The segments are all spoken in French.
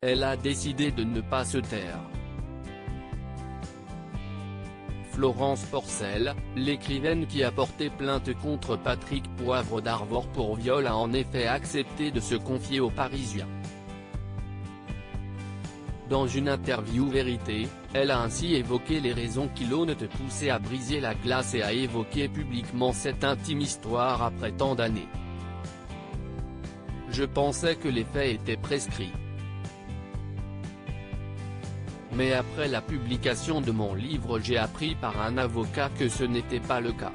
elle a décidé de ne pas se taire. Florence Porcel, l'écrivaine qui a porté plainte contre Patrick Poivre d'Arvor pour viol a en effet accepté de se confier aux Parisiens. Dans une interview Vérité, elle a ainsi évoqué les raisons qui l'ont poussé à briser la glace et à évoquer publiquement cette intime histoire après tant d'années. Je pensais que les faits étaient prescrits. Mais après la publication de mon livre j'ai appris par un avocat que ce n'était pas le cas.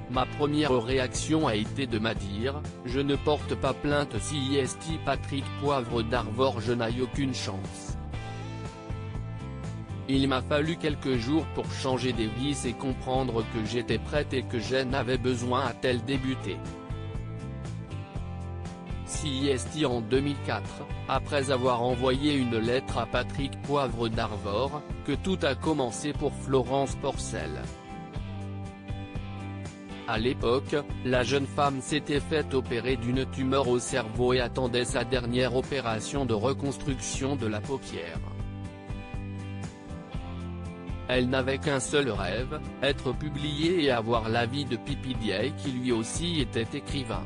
Ma première réaction a été de me dire, je ne porte pas plainte si Patrick Poivre d'Arvor je n'ai aucune chance. Il m'a fallu quelques jours pour changer des vis et comprendre que j'étais prête et que je n'avais besoin a-t-elle débuté. CIST en 2004, après avoir envoyé une lettre à Patrick Poivre d'Arvor, que tout a commencé pour Florence Porcel. À l'époque, la jeune femme s'était fait opérer d'une tumeur au cerveau et attendait sa dernière opération de reconstruction de la paupière. Elle n'avait qu'un seul rêve, être publiée et avoir l'avis de PPDA qui lui aussi était écrivain.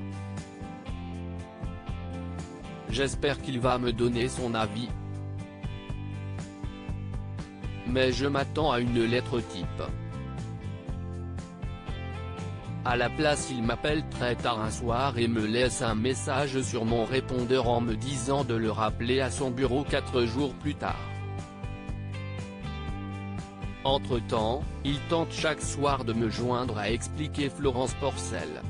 J'espère qu'il va me donner son avis. Mais je m'attends à une lettre type. À la place il m'appelle très tard un soir et me laisse un message sur mon répondeur en me disant de le rappeler à son bureau 4 jours plus tard. Entre-temps, il tente chaque soir de me joindre a expliqué Florence Porcel.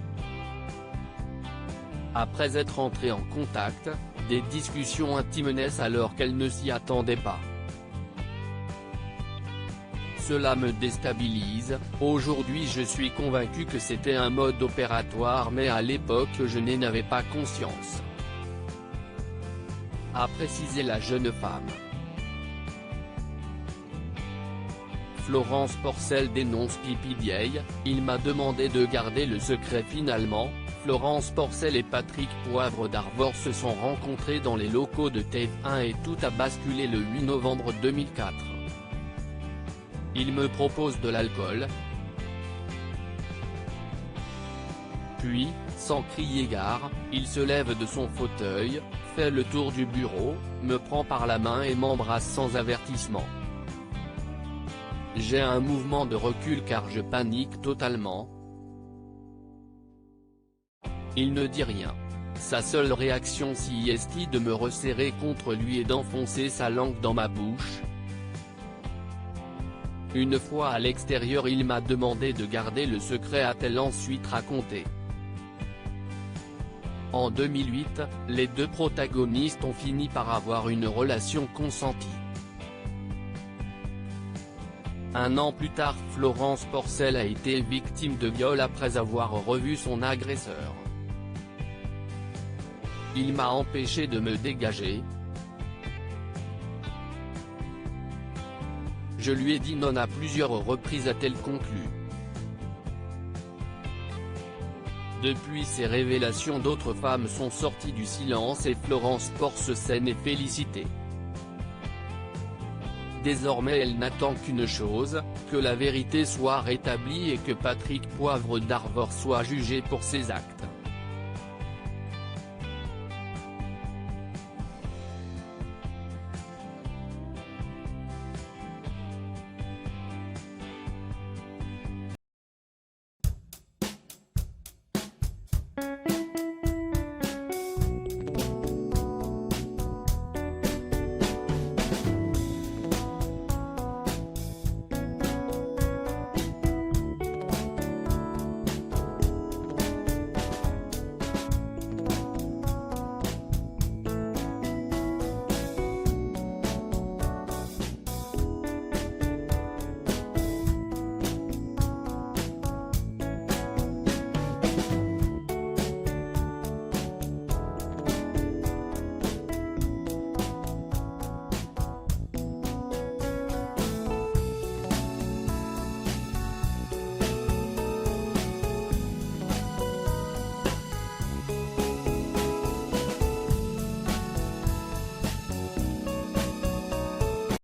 Après être entré en contact, des discussions intimes naissent alors qu'elle ne s'y attendait pas. Cela me déstabilise, aujourd'hui je suis convaincu que c'était un mode opératoire mais à l'époque je n'en avais pas conscience. A précisé la jeune femme. Florence Porcel dénonce PPDA, il m'a demandé de garder le secret finalement. Florence Porcel et Patrick Poivre d'Arvor se sont rencontrés dans les locaux de TF1 et tout a basculé le 8 novembre 2004. Il me propose de l'alcool. Puis, sans crier gare, il se lève de son fauteuil, fait le tour du bureau, me prend par la main et m'embrasse sans avertissement. J'ai un mouvement de recul car je panique totalement. Il ne dit rien. Sa seule réaction CIST de me resserrer contre lui et d'enfoncer sa langue dans ma bouche. Une fois à l'extérieur il m'a demandé de garder le secret a-t-elle ensuite raconté. En 2008, les deux protagonistes ont fini par avoir une relation consentie. Un an plus tard Florence Porcel a été victime de viol après avoir revu son agresseur. Il m'a empêché de me dégager. Je lui ai dit non à plusieurs reprises a-t-elle conclu. Depuis ces révélations d'autres femmes sont sorties du silence et Florence Porcel est félicitée. Désormais elle n'attend qu'une chose, que la vérité soit rétablie et que Patrick Poivre d'Arvor soit jugé pour ses actes.